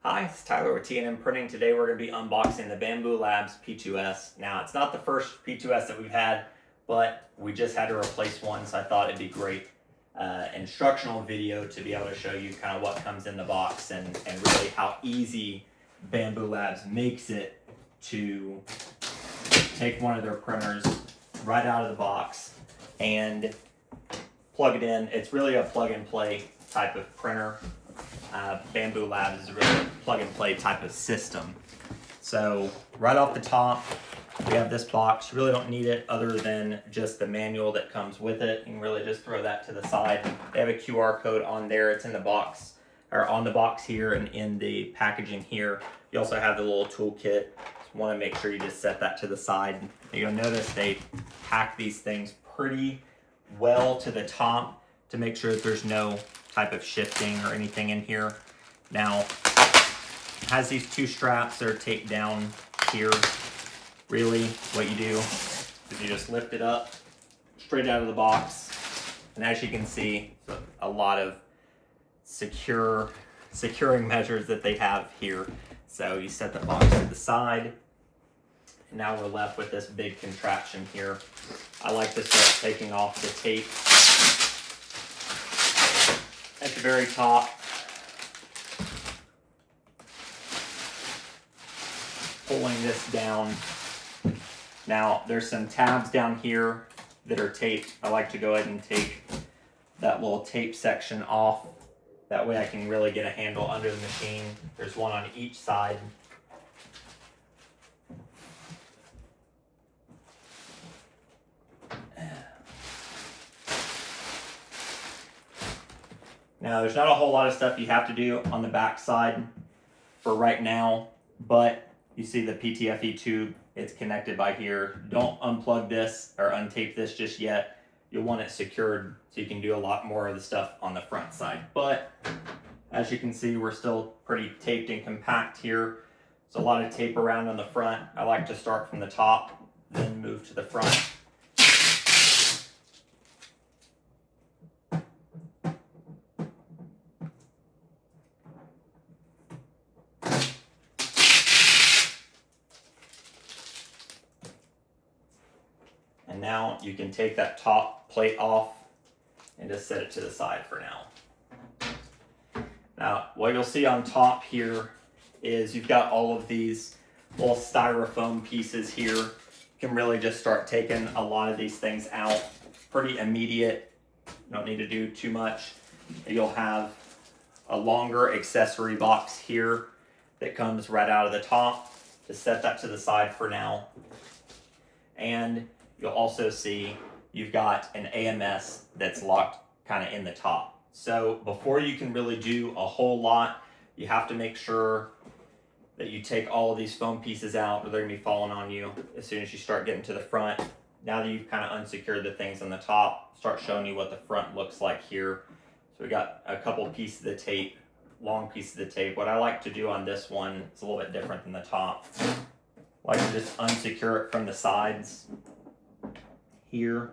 Hi, it's Tyler with T&M Printing. Today we're going to be unboxing the BambuLabs P2S. Now, it's not the first P2S that we've had, but we just had to replace one, so I thought it'd be great instructional video to be able to show you kind of what comes in the box and really how easy BambuLabs makes it to take one of their printers right out of the box and plug it in. It's really a plug and play type of printer. BambuLabs is really a plug and play type of system. So right off the top, we have this box. You really don't need it other than just the manual that comes with it. You can really just throw that to the side. They have a QR code on there. It's in the box, or on the box here and in the packaging here. You also have the little toolkit. Just want to make sure you just set that to the side. You'll notice they pack these things pretty well to the top to make sure that there's no type of shifting or anything in here. Now, it has these two straps that are taped down here. Really, what you do is you just lift it up straight out of the box. And as you can see, a lot of securing measures that they have here. So you set the box to the side. And now we're left with this big contraption here. I like to start taking off the tape at the very top. Pulling this down. Now there's some tabs down here that are taped. I like to go ahead and take that little tape section off. That way I can really get a handle under the machine. There's one on each side. Now, there's not a whole lot of stuff you have to do on the back side for right now, but you see the PTFE tube, it's connected by here. Don't unplug this or untape this just yet. You'll want it secured so you can do a lot more of the stuff on the front side. But as you can see, we're still pretty taped and compact here. There's a lot of tape around on the front. I like to start from the top, then move to the front. And now you can take that top plate off and just set it to the side for now. Now, what you'll see on top here is you've got all of these little styrofoam pieces here. You can really just start taking a lot of these things out. Pretty immediate. You don't need to do too much. You'll have a longer accessory box here that comes right out of the top. Just set that to the side for now. And you'll also see you've got an AMS that's locked kind of in the top. So before you can really do a whole lot, you have to make sure that you take all of these foam pieces out or they're gonna be falling on you as soon as you start getting to the front. Now that you've kind of unsecured the things on the top, start showing you what the front looks like here. So we got a couple pieces of tape, long pieces of tape. What I like to do on this one is a little bit different than the top. I like to just unsecure it from the sides here.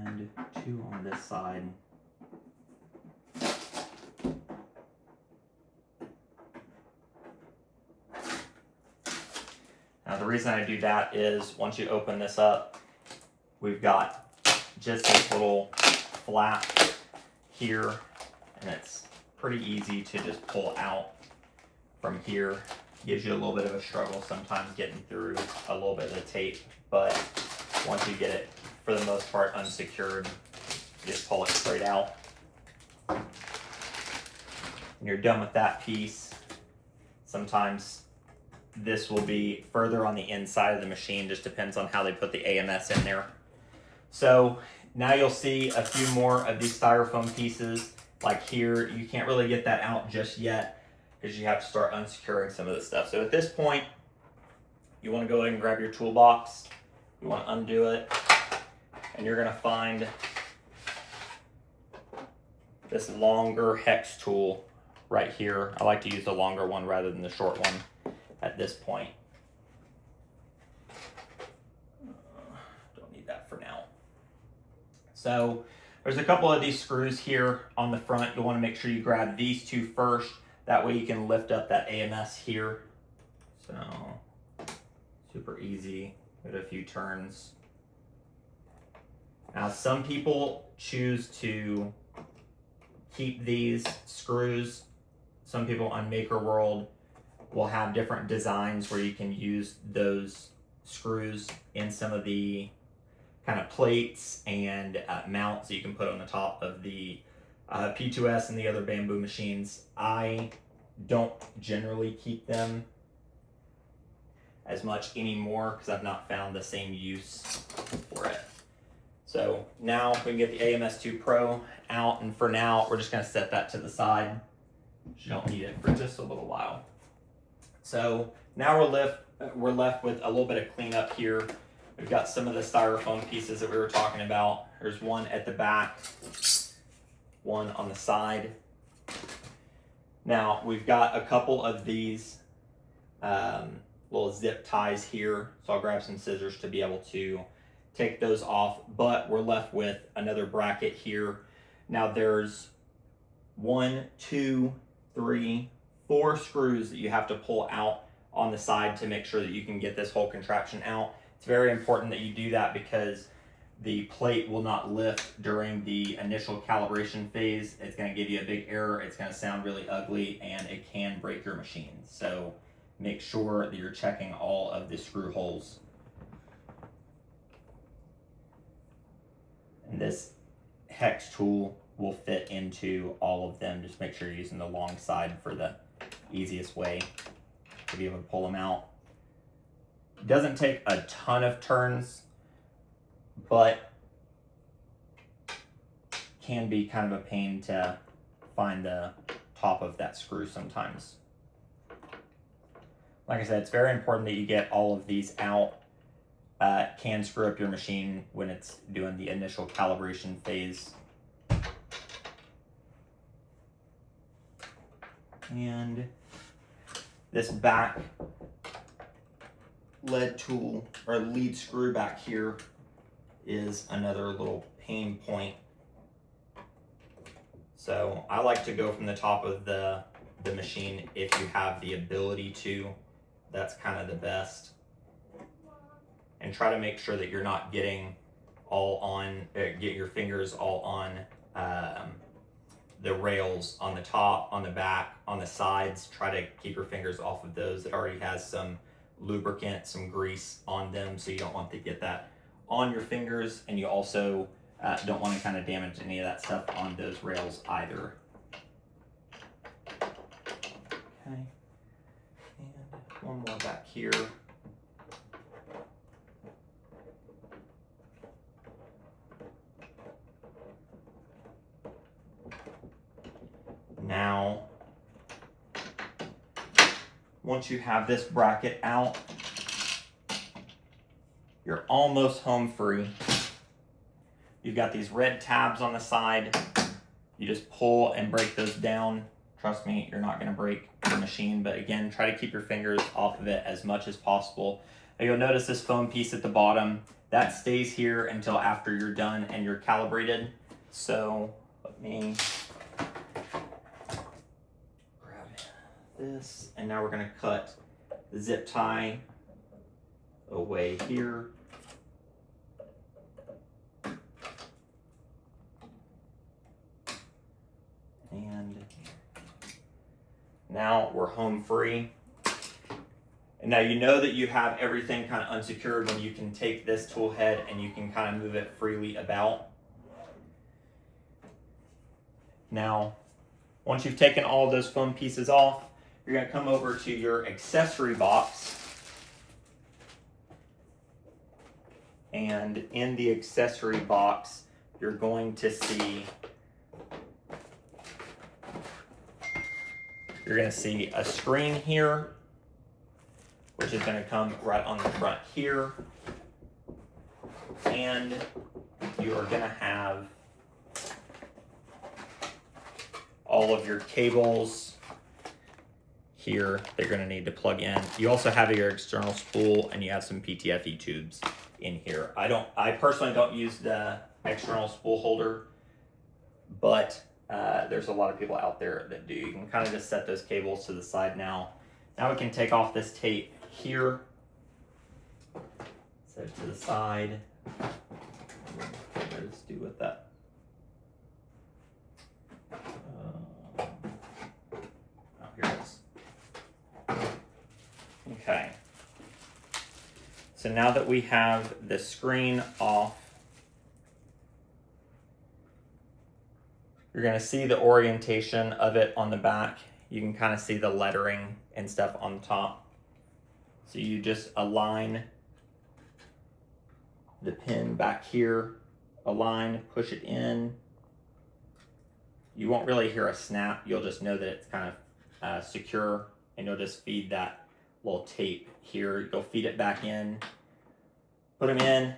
And two on this side. Now the reason I do that is once you open this up, we've got just this little flap here, and it's pretty easy to just pull out from here. Gives you a little bit of a struggle sometimes getting through a little bit of the tape, but once you get it, for the most part, unsecured, you just pull it straight out. And you're done with that piece. Sometimes this will be further on the inside of the machine, just depends on how they put the AMS in there. So now you'll see a few more of these styrofoam pieces. Like here, you can't really get that out just yet, because you have to start unsecuring some of this stuff. So at this point, you want to go ahead and grab your toolbox. You want to undo it, and you're going to find this longer hex tool right here. I like to use the longer one rather than the short one at this point. Don't need that for now. So There's a couple of these screws here on the front. You'll want to make sure you grab these two first. That way you can lift up that AMS here. So, super easy. Give it a few turns. Now, some people choose to keep these screws. Some people on Maker World will have different designs where you can use those screws in some of the kind of plates and mounts that you can put on the top of the P2S and the other Bambu machines. I don't generally keep them as much anymore because I've not found the same use for it. So now we can get the AMS2 Pro out, and for now we're just going to set that to the side. You don't need it for just a little while. So now we're left with a little bit of cleanup here. We've got some of the styrofoam pieces that we were talking about. There's one at the back, one on the side. Now we've got a couple of these little zip ties here, so I'll grab some scissors to be able to take those off, but we're left with another bracket here. Now there's 1, 2, 3, 4 screws that you have to pull out on the side to make sure that you can get this whole contraption out. It's very important that you do that because the plate will not lift during the initial calibration phase. It's going to give you a big error, it's going to sound really ugly, and it can break your machine. So make sure that you're checking all of the screw holes. And this hex tool will fit into all of them. Just make sure you're using the long side for the easiest way to be able to pull them out. It doesn't take a ton of turns, but can be kind of a pain to find the top of that screw sometimes. Like I said, it's very important that you get all of these out. Can screw up your machine when it's doing the initial calibration phase. And this back lead tool or lead screw back here is another little pain point. So I like to go from the top of the machine if you have the ability to. That's kind of the best. And try to make sure that you're not getting all on, get your fingers all on the rails on the top, on the back, on the sides. Try to keep your fingers off of those. It already has some lubricant, some grease on them, so you don't want to get that on your fingers, and you also don't want to kind of damage any of that stuff on those rails either. Okay, and one more back here. Now, once you have this bracket out, you're almost home free. You've got these red tabs on the side. You just pull and break those down. Trust me, you're not going to break your machine, but again, try to keep your fingers off of it as much as possible. Now, you'll notice this foam piece at the bottom. That stays here until after you're done and you're calibrated. So let me this, and now we're going to cut the zip tie away here. And now we're home free. And now you know that you have everything kind of unsecured when you can take this tool head and you can kind of move it freely about. Now, once you've taken all of those foam pieces off, you're going to come over to your accessory box. And in the accessory box, you're going to see a screen here, which is going to come right on the front here. And you are going to have all of your cables here that you're going to need to plug in. You also have your external spool, and you have some PTFE tubes in here. I personally don't use the external spool holder but there's a lot of people out there that do. You can kind of just set those cables to the side now. Now we can take off this tape here, set it to the side. What does it do with that? Oh, here it is. Okay. So now that we have the screen off, you're going to see the orientation of it on the back. You can kind of see the lettering and stuff on the top. So you just align the pin back here, align, push it in. You won't really hear a snap. You'll just know that it's kind of secure, and you'll just feed that little tape here. You'll feed it back in, put them in,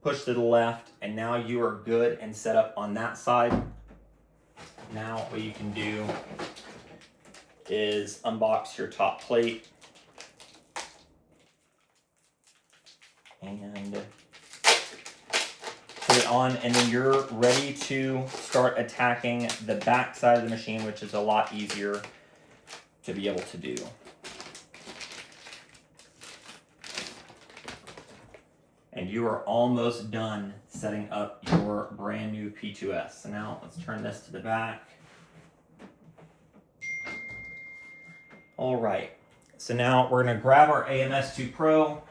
push to the left, and now you are good and set up on that side. Now what you can do is unbox your top plate and put it on, and then you're ready to start attacking the back side of the machine, which is a lot easier to be able to do. And you are almost done setting up your brand new P2S. So now let's turn this to the back. All right, so now we're gonna grab our AMS2 Pro,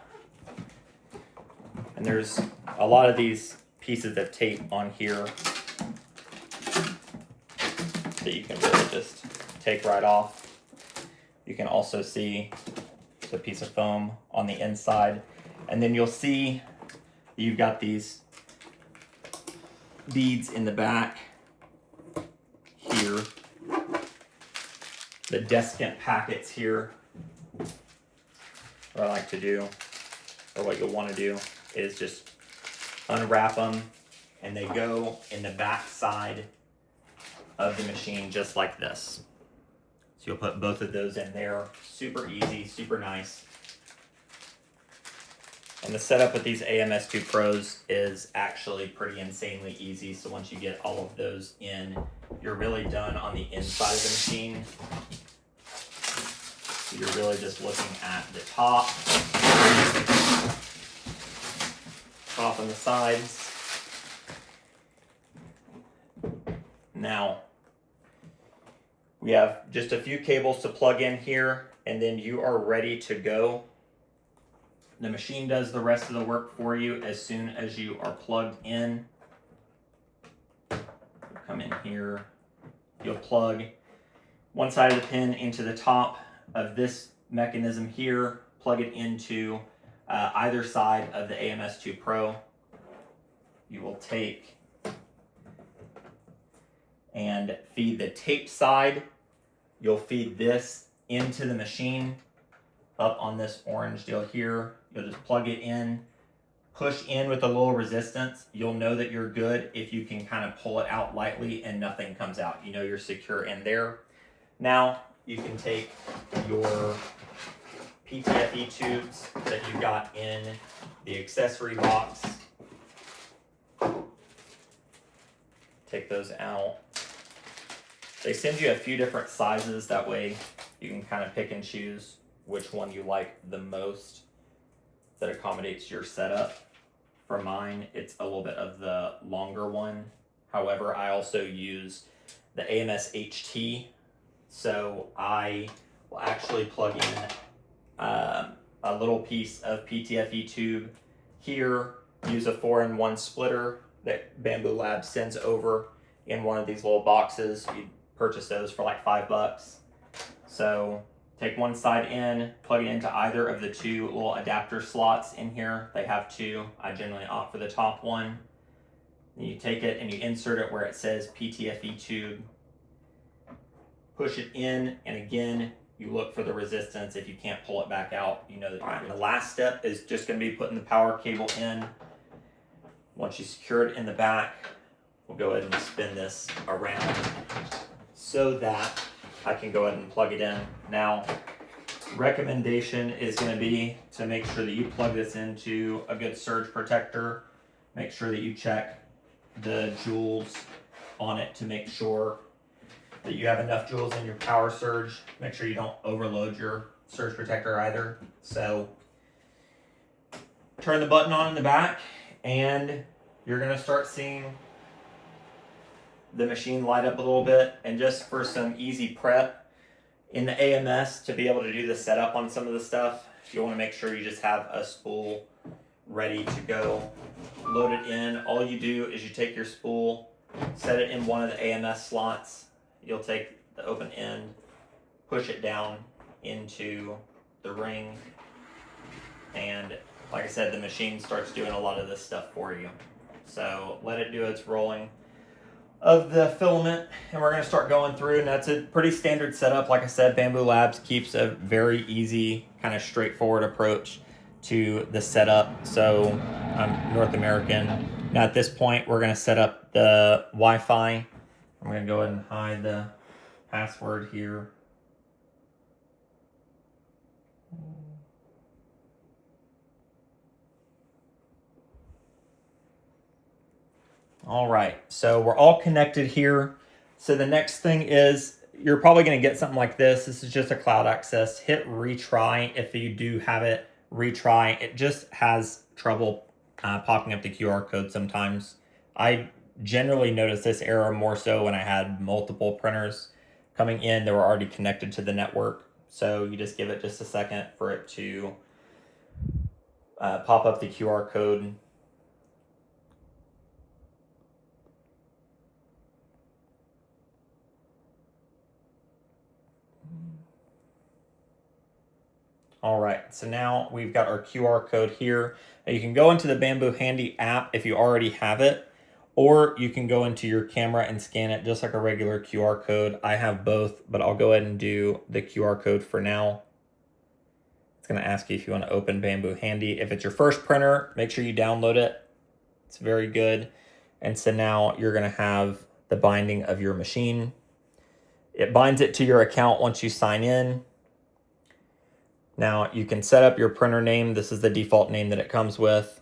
and there's a lot of these pieces of tape on here that you can really just take right off. You can also see the piece of foam on the inside, and then you'll see you've got these beads in the back here, the desiccant packets here. What I like to do, or what you'll want to do, is just unwrap them, and they go in the back side of the machine just like this. So you'll put both of those in there. Super easy, super nice. And the setup with these AMS2 Pros is actually pretty insanely easy. So once you get all of those in, you're really done on the inside of the machine. So you're really just looking at the top and the sides. Now, we have just a few cables to plug in here, and then you are ready to go. The machine does the rest of the work for you as soon as you are plugged in. Come in here, you'll plug one side of the pin into the top of this mechanism here, plug it into either side of the AMS2 Pro. You will take and feed the tape side. You'll feed this into the machine up on this orange deal here. You'll just plug it in, push in with a little resistance. You'll know that you're good if you can kind of pull it out lightly and nothing comes out. You know you're secure in there. Now you can take your PTFE tubes that you got in the accessory box, take those out. They send you a few different sizes, that way you can kind of pick and choose which one you like the most that accommodates your setup. For mine, it's a little bit of the longer one. However, I also use the AMS HT, so I will actually plug in a little piece of PTFE tube here, use a 4-in-1 splitter that BambuLabs sends over in one of these little boxes. You purchase those for like $5. So take one side in, plug it into either of the two little adapter slots in here. They have two. I generally opt for the top one. Then you take it and you insert it where it says PTFE tube. Push it in, and again, you look for the resistance. If you can't pull it back out, you know that. All right, and the last step is just going to be putting the power cable in. Once you secure it in the back, we'll go ahead and spin this around so that I can go ahead and plug it in. Now, recommendation is going to be to make sure that you plug this into a good surge protector. Make sure that you check the jewels on it to make sure that you have enough joules in your power surge. Make sure you don't overload your surge protector either. So turn the button on in the back and you're gonna start seeing the machine light up a little bit. And just for some easy prep in the AMS to be able to do the setup on some of the stuff, you want to make sure you just have a spool ready to go. Load it in. All you do is you take your spool, set it in one of the AMS slots. You'll take the open end, push it down into the ring, and like I said, the machine starts doing a lot of this stuff for you. So let it do its rolling of the filament, and we're going to start going through. And that's a pretty standard setup. Like I said, BambuLabs keeps a very easy, kind of straightforward approach to the setup. So I'm North American. Now at this point, we're going to set up the Wi-Fi. I'm going to go ahead and hide the password here. All right, so we're all connected here. So the next thing is, you're probably gonna get something like this. This is just a cloud access. Hit retry if you do have it. Retry. It just has trouble popping up the QR code sometimes. I generally notice this error more so when I had multiple printers coming in that were already connected to the network. So you just give it just a second for it to pop up the QR code. All right, so now we've got our QR code here. Now you can go into the Bambu Handy app if you already have it, or you can go into your camera and scan it just like a regular QR code. I have both, but I'll go ahead and do the QR code for now. It's gonna ask you if you wanna open Bambu Handy. If it's your first printer, make sure you download it. It's very good. And so now you're gonna have the binding of your machine. It binds it to your account once you sign in. Now you can set up your printer name. This is the default name that it comes with.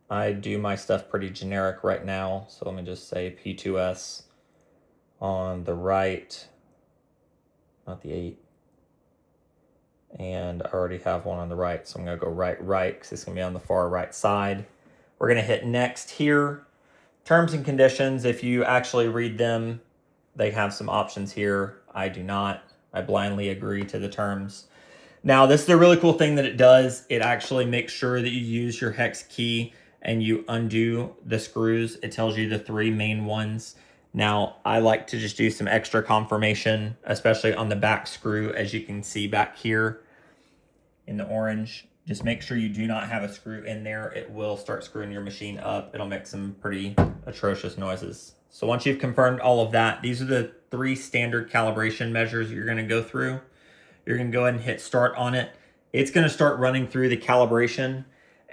I do my stuff pretty generic right now. So let me just say P2S on the right, not the 8. And I already have one on the right. So I'm gonna go right, because it's gonna be on the far right side. We're gonna hit next here. Terms and conditions, if you actually read them, they have some options here. I do not. I blindly agree to the terms. Now, this is a really cool thing that it does. It actually makes sure that you use your hex key and you undo the screws. It tells you the 3 main ones. Now, I like to just do some extra confirmation, especially on the back screw, as you can see back here in the orange. Just make sure you do not have a screw in there. It will start screwing your machine up. It'll make some pretty atrocious noises. So once you've confirmed all of that, these are the 3 standard calibration measures you're gonna go through. You're gonna go ahead and hit start on it. It's gonna start running through the calibration,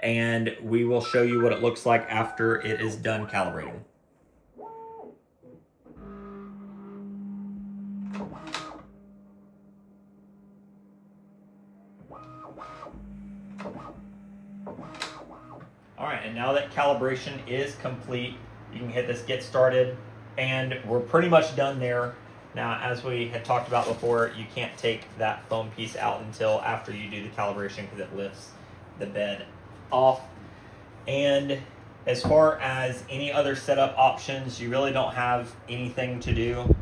and we will show you what it looks like after it is done calibrating. All right, and now that calibration is complete, you can hit this get started, and we're pretty much done there. Now, as we had talked about before, you can't take that foam piece out until after you do the calibration because it lifts the bed off. And as far as any other setup options, you really don't have anything to do.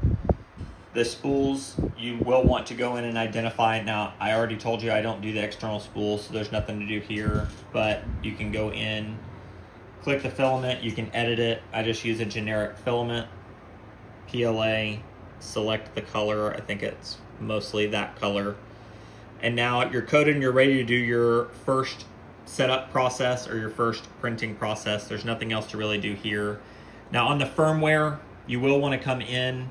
The spools, you will want to go in and identify. Now, I already told you I don't do the external spools, so there's nothing to do here, but you can go in, click the filament, you can edit it. I just use a generic filament, PLA, select the color. I think it's mostly that color. And now you're coded and you're ready to do your first setup process or your first printing process. There's nothing else to really do here. Now on the firmware, you will want to come in,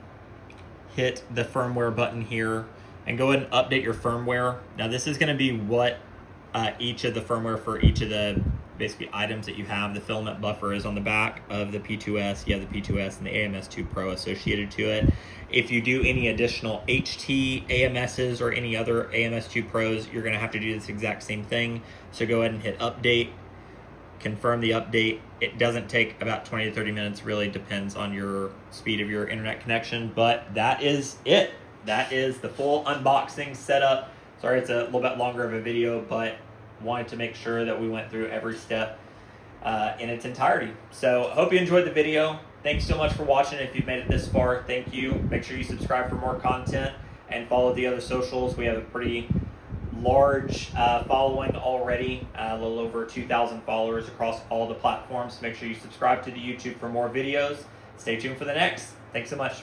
hit the firmware button here, and go ahead and update your firmware. Now this is going to be what each of the firmware for each of the basically items that you have. The filament buffer is on the back of the P2S. You have the P2S and the AMS2 Pro associated to it. If you do any additional HT AMSs or any other AMS2 Pros, you're going to have to do this exact same thing. So go ahead and hit update. confirm the update. It doesn't take about 20 to 30 minutes, really depends on your speed of your internet connection, but that is it. That is the full unboxing setup. Sorry it's a little bit longer of a video, but wanted to make sure that we went through every step in its entirety. So I hope you enjoyed the video. Thanks so much for watching. If you've made it this far, thank you. Make sure you subscribe for more content and follow the other socials. We have a pretty large following already, a little over 2,000 followers across all the platforms. Make sure you subscribe to the YouTube for more videos. Stay tuned for the next. Thanks so much.